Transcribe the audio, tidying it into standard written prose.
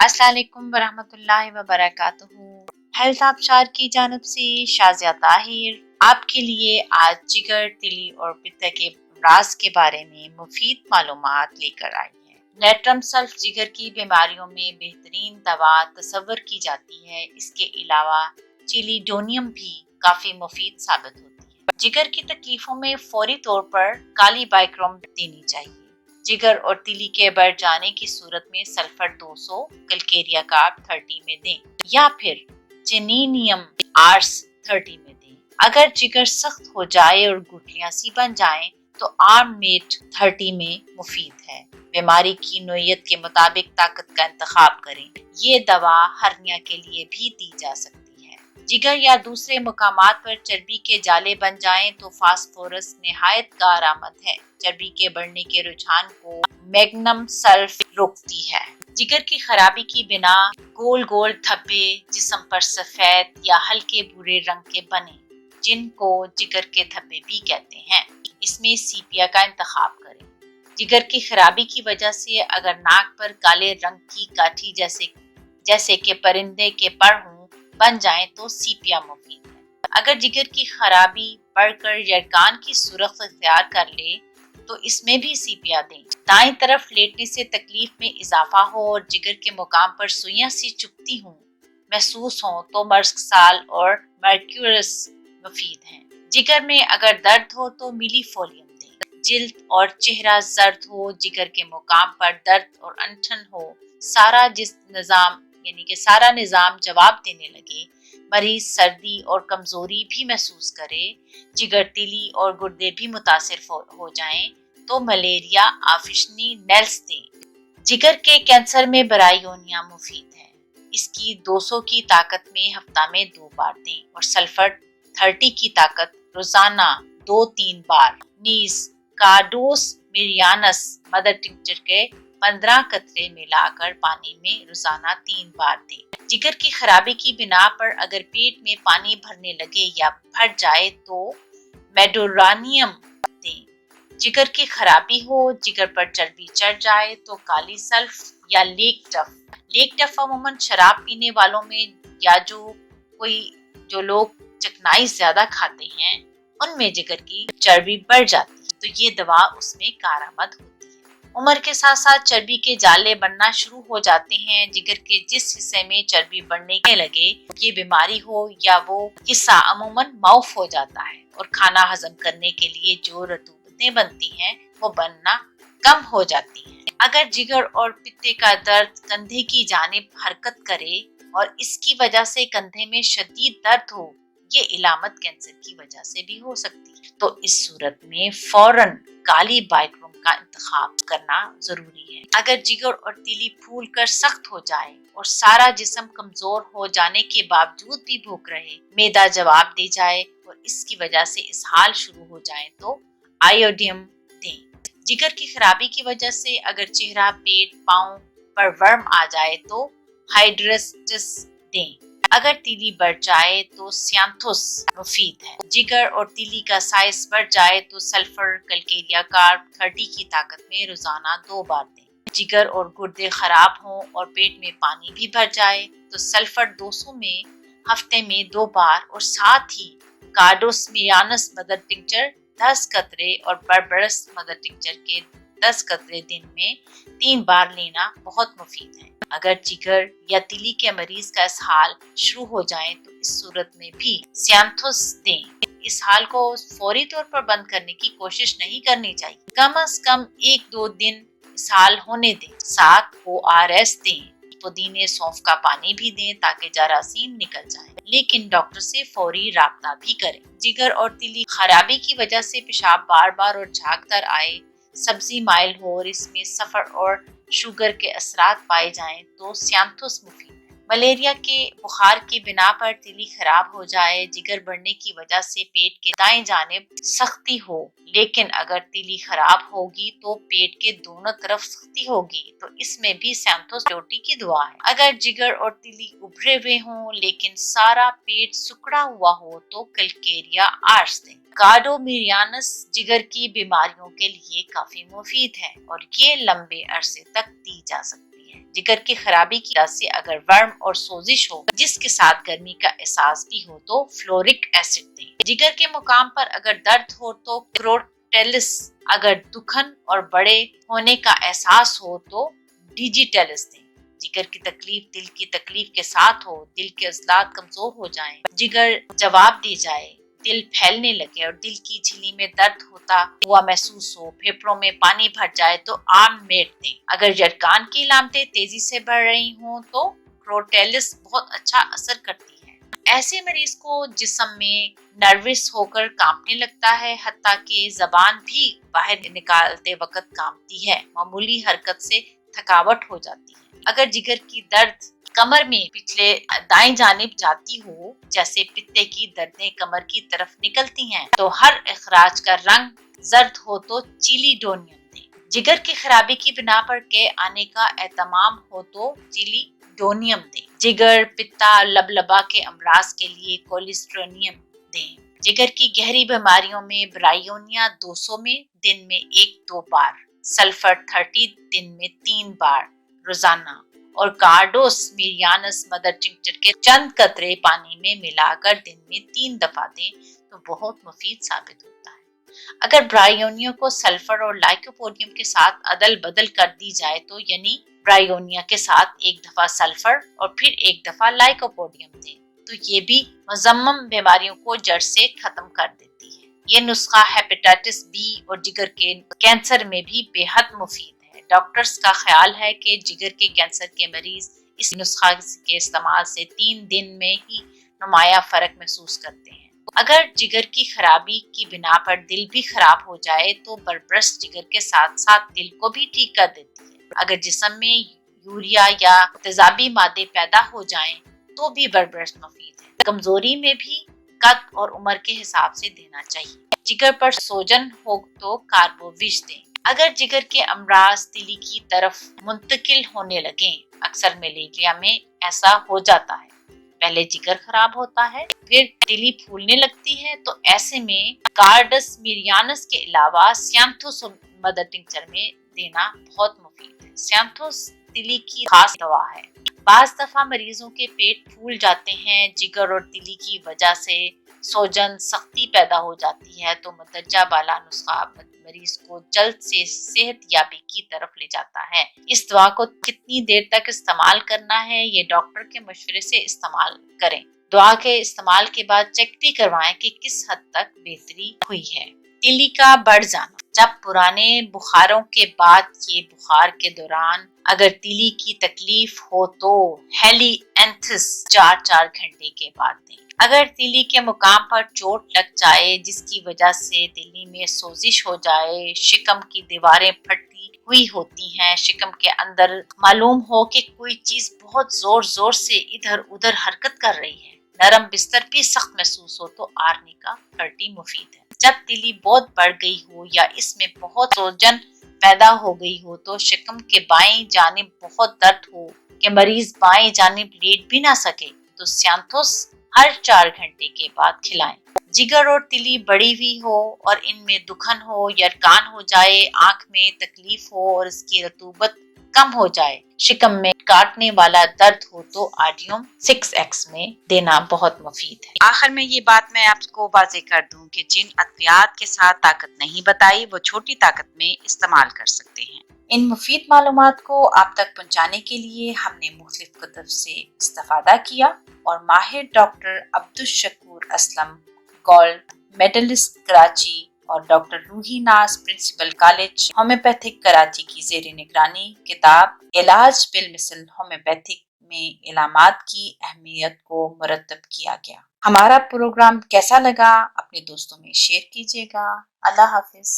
अस्सलाम वालेकुम वरहमतुल्लाहि वबरकातुहू। हेल्थ आबशार की जानब से शाज़िया ताहिर आपके लिए आज जिगर, तिली और पित्त के अमराज के बारे में मुफीद मालूमात लेकर आई है। नेट्रम सल्फ जिगर की बीमारियों में बेहतरीन दवा तस्वर की जाती है। इसके अलावा चिलीडोनियम भी काफी मुफीद साबित होती है। जिगर की तकलीफों में फौरी तौर पर काली बाइक्रोम देनी चाहिए। जिगर और तिली के बढ़ जाने की सूरत में सल्फर 200 कलकेरिया कार्ब 30 में दें या फिर जेनीनियम आर्स 30 में दें। अगर जिगर सख्त हो जाए और गुठलियां सी बन जाएं तो आर्ममेट 30 में मुफीद है। बीमारी की नोयत के मुताबिक ताकत का इंतखाब करें। ये दवा हर्निया के लिए भी दी जा सकती है। जिगर या दूसरे मुकामात पर चर्बी के जाले बन जाएं तो फास्फोरस निहायत कारआमद है। चर्बी के बढ़ने के रुझान को मैग्नम सल्फ रोकती है। जिगर की खराबी की बिना गोल गोल धब्बे जिस्म पर सफेद या हल्के भूरे रंग के बने, जिनको जिगर के धब्बे भी कहते हैं। इसमें सीपिया का इंतखाब करें। जिगर की खराबी की वजह से अगर नाक पर काले रंग की काठी जैसे कि परिंदे के पर हों बन जाएं तो सीपिया मुफीद है। अगर जिगर की खराबी बढ़कर यरकान की सूरत इख्तियार कर ले तो इसमें भी सीपिया दें। दाईं तरफ लेटने से तकलीफ में इजाफा हो और जिगर के मुकाम पर सुइयां सी चुभती हूँ महसूस हो तो मर्स्कसाल और मर्क्यूरस मुफीद हैं। जिगर में अगर दर्द हो तो मिलीफोलियम दें। जिल्द और चेहरा जर्द हो, जिगर के मुकाम पर दर्द और अनठन हो, सारा निजाम जवाब देने लगे, मरीज सर्दी और कमजोरी भी महसूस करे, जिगर, तिली और गुर्दे भी मुतासिर हो जाएं तो मलेरिया आफिशनी नेल्स दें। जिगर के कैंसर में बरायोनिया मुफीद है। इसकी 200 की ताकत में हफ्ता में 2 बार दें और सल्फर 30 की ताकत रोजाना 2-3 बार। नीस कार्डोस मिरियानस मदर टिंचर के 15 कतरे मिलाकर पानी में रोजाना 3 बार दें। जिगर की खराबी की बिना पर अगर पेट में पानी भरने लगे या भर जाए तो मेडोरानियम दें। जिगर की खराबी हो, जिगर पर चर्बी चढ़ जाए तो काली सल्फ या लेक टफ अमूमन शराब पीने वालों में या जो लोग चकनाई ज्यादा खाते हैं उनमें जिगर की चर्बी बढ़ जाती है तो ये दवा उसमें कारआमद होती है। उम्र के साथ साथ चर्बी के जाले बनना शुरू हो जाते हैं। जिगर के जिस हिस्से में चर्बी बढ़ने लगे ये बीमारी हो या वो हिस्सा अमूमन माउफ हो जाता है और खाना हजम करने के लिए जो रतूबतें बनती हैं वो बनना कम हो जाती है। अगर जिगर और पित्ते का दर्द कंधे की जानिब हरकत करे और इसकी वजह से कंधे में शदीद दर्द हो, ये इलामत कैंसर की वजह से भी हो सकती है। तो इस सूरत में फौरन काली बाइक्रोम का इंतखाब करना जरूरी है। अगर जिगर और तिली फूल कर सख्त हो जाए और सारा जिस्म कमजोर हो जाने के बावजूद भी भूख रहे, मैदा जवाब दे जाए और इसकी वजह से इसहाल शुरू हो जाए तो आयोडियम दें। जिगर की खराबी की वजह से अगर चेहरा, पेट, पाँव पर वर्म आ जाए तो हाइड्रेस्टिस दें। अगर तिली बढ़ जाए तो सियांथुस मुफीद है। जिगर और तिली का साइज बढ़ जाए तो सल्फर कलकेरिया कार्ब 30 की ताकत में रोजाना 2 बार दें। जिगर और गुर्दे खराब हों और पेट में पानी भी भर जाए तो सल्फर 200 में हफ्ते में 2 बार और साथ ही कार्डोस्मियानस मदर टिंचर 10 कतरे और बर्बरस मदर टिंचर के 10 कतरे दिन में 3 बार लेना बहुत मुफीद है। अगर जिगर या तिली के मरीज का इसहाल शुरू हो जाए तो इस सूरत में भी सियांथुस दें। इस हाल को फौरी तौर पर बंद करने की कोशिश नहीं करनी चाहिए। कम से कम 1-2 दिन इसहाल होने दें। साथ ORS दें। पुदीने, सौंफ का पानी भी दें ताकि जरासीम निकल जाए, लेकिन डॉक्टर से फौरी राब्ता भी करें। जिगर और तिली खराबी की वजह से पेशाब बार बार और झागदार आए, सब्जी माइल हो और इसमें सफर और शुगर के असरात पाए जाएं तो सियांथुस मुफीद है। मलेरिया के बुखार की बिना पर तिली खराब हो जाए, जिगर बढ़ने की वजह से पेट के दाएं जानिब सख्ती हो, लेकिन अगर तिली खराब होगी तो पेट के दोनों तरफ सख्ती होगी तो इसमें भी सियांथुस रोटी की दुआ है। अगर जिगर और तिली उभरे हुए हों लेकिन सारा पेट सुकड़ा हुआ हो तो कलकेरिया आर्स दें। कार्डोमिरियानस जिगर की बीमारियों के लिए काफी मुफीद है और ये लंबे अरसे तक दी जा सकती है। کرتی ہے۔ جگر کی خرابی کی وجہ سے اگر ورم اور سوزش ہو جس کے ساتھ گرمی کا احساس بھی ہو تو فلورک ایسڈ دیں۔ جگر کے مقام پر اگر درد ہو تو کروٹیلس، اگر دکھن اور بڑے ہونے کا احساس ہو تو ڈیجیٹیلس دیں۔ جگر کی تکلیف دل کی تکلیف کے ساتھ ہو، دل کے عضلات کمزور ہو جائیں، جگر جواب دی جائے، دل پھیلنے لگے اور دل کی جھلی میں درد ہوتا ہوا محسوس ہو، پھیپھڑوں میں پانی بھر جائے تو آرم میٹ دیں۔ اگر جرکان کی علامتیں تیزی سے بڑھ رہی ہوں تو کروٹیلس بہت اچھا اثر کرتی ہے۔ ایسے مریض کو جسم میں نروس ہو کر کانپنے لگتا ہے، حتیٰ کہ زبان بھی باہر نکالتے وقت کانپتی ہے، معمولی حرکت سے تھکاوٹ ہو جاتی ہے۔ اگر جگر کی درد کمر میں پچھلے دائیں جانب جاتی ہو، جیسے پتے کی دردیں کمر کی طرف نکلتی ہیں، تو ہر اخراج کا رنگ زرد ہو تو چیلی ڈونیم دیں۔ جگر کی خرابی کی بنا پر کے آنے کا اہتمام ہو تو چیلی ڈونیم دیں۔ جگر، پتا، لبلبا کے امراض کے لیے کولیسٹرونیم دیں۔ جگر کی گہری بیماریوں میں برائیونیا 200 میں دن میں 1-2 بار، سلفر 30 دن میں 3 بار روزانہ، اور کارڈوس میرینس مدر ٹنکچر کے چند قطرے پانی میں ملا کر دن میں 3 دفعہ دیں تو بہت مفید ثابت ہوتا ہے۔ اگر برائیونیا کو سلفر اور لائکوپوڈیم کے ساتھ عدل بدل کر دی جائے تو یعنی برائیونیا کے ساتھ 1 دفعہ سلفر اور پھر 1 دفعہ لائکوپوڈیم دیں تو یہ بھی مزمم بیماریوں کو جڑ سے ختم کر دیتی ہے۔ یہ نسخہ ہیپاٹائٹس بی اور جگر کے کینسر میں بھی بے حد مفید ہے۔ ڈاکٹرز کا خیال ہے کہ جگر کے کینسر کے مریض اس نسخہ کے استعمال سے 3 دن میں ہی نمایاں فرق محسوس کرتے ہیں۔ اگر جگر کی خرابی کی بنا پر دل بھی خراب ہو جائے تو بربرس جگر کے ساتھ ساتھ دل کو بھی ٹھیک کر دیتی ہے۔ اگر جسم میں یوریا یا تیزابی مادے پیدا ہو جائیں تو بھی بربرس مفید ہے۔ کمزوری میں بھی قد اور عمر کے حساب سے دینا چاہیے۔ جگر پر سوجن ہو تو کاربوویج دیں۔ اگر جگر کے امراض تیلی کی طرف منتقل ہونے لگیں، اکثر ملیریا میں ایسا ہو جاتا ہے، پہلے جگر خراب ہوتا ہے پھر تیلی پھولنے لگتی ہے، تو ایسے میں کارڈس میرینس کے علاوہ سیانتھوس مدر ٹنکچر میں دینا بہت مفید ہے۔ سیانتھوس تیلی کی خاص دوا ہے۔ بعض دفعہ مریضوں کے پیٹ پھول جاتے ہیں، جگر اور تیلی کی وجہ سے سوجن سختی پیدا ہو جاتی ہے تو مندرجہ بالا نسخہ مریض کو جلد سے صحت یابی کی طرف لے جاتا ہے۔ اس دوا کو کتنی دیر تک استعمال کرنا ہے یہ ڈاکٹر کے مشورے سے استعمال کریں۔ دوا کے استعمال کے بعد چیک بھی کروائیں کہ کس حد تک بہتری ہوئی ہے۔ تیلی کا بڑھ جانا، جب پرانے بخاروں کے بعد یہ بخار کے دوران اگر تیلی کی تکلیف ہو تو ہیلی اینتھس 4 گھنٹے کے بعد دیں۔ اگر تیلی کے مقام پر چوٹ لگ جائے جس کی وجہ سے تیلی میں سوزش ہو جائے، شکم کی دیواریں پھٹی ہوئی ہوتی ہیں، شکم کے اندر معلوم ہو کہ کوئی چیز بہت زور زور سے ادھر ادھر حرکت کر رہی ہے، نرم بستر بھی سخت محسوس ہو تو آرنیکا 30 مفید ہے۔ جب تیلی بہت بڑھ گئی ہو یا اس میں بہت سوجن پیدا ہو گئی ہو تو شکم کے بائیں جانب بہت درد ہو کہ مریض بائیں جانب لیٹ بھی نہ سکے تو سیانتھوس ہر 4 گھنٹے کے بعد کھلائیں۔ جگر اور تیلی بڑی ہوئی ہو اور ان میں دکھن ہو، یرکان ہو جائے، آنکھ میں تکلیف ہو اور اس کی رطوبت کم ہو جائے، شکم میں کاٹنے والا درد ہو تو آڈیوم 6X میں دینا بہت مفید ہے۔ آخر میں یہ بات میں آپ کو واضح کر دوں کہ جن ادویات کے ساتھ طاقت نہیں بتائی وہ چھوٹی طاقت میں استعمال کر سکتے ہیں۔ ان مفید معلومات کو آپ تک پہنچانے کے لیے ہم نے مختلف کتب سے استفادہ کیا اور ماہر doctor Abdul Shakoor Aslam, gold medalist Karachi, اور doctor Roohi Naz, principal college homeopathic Karachi کی زیر نگرانی کتاب علاج بالمثل ہومیوپیتھک میں علامات کی اہمیت کو مرتب کیا گیا۔ ہمارا پروگرام کیسا لگا اپنے دوستوں میں شیئر کیجیے گا۔ اللہ حافظ۔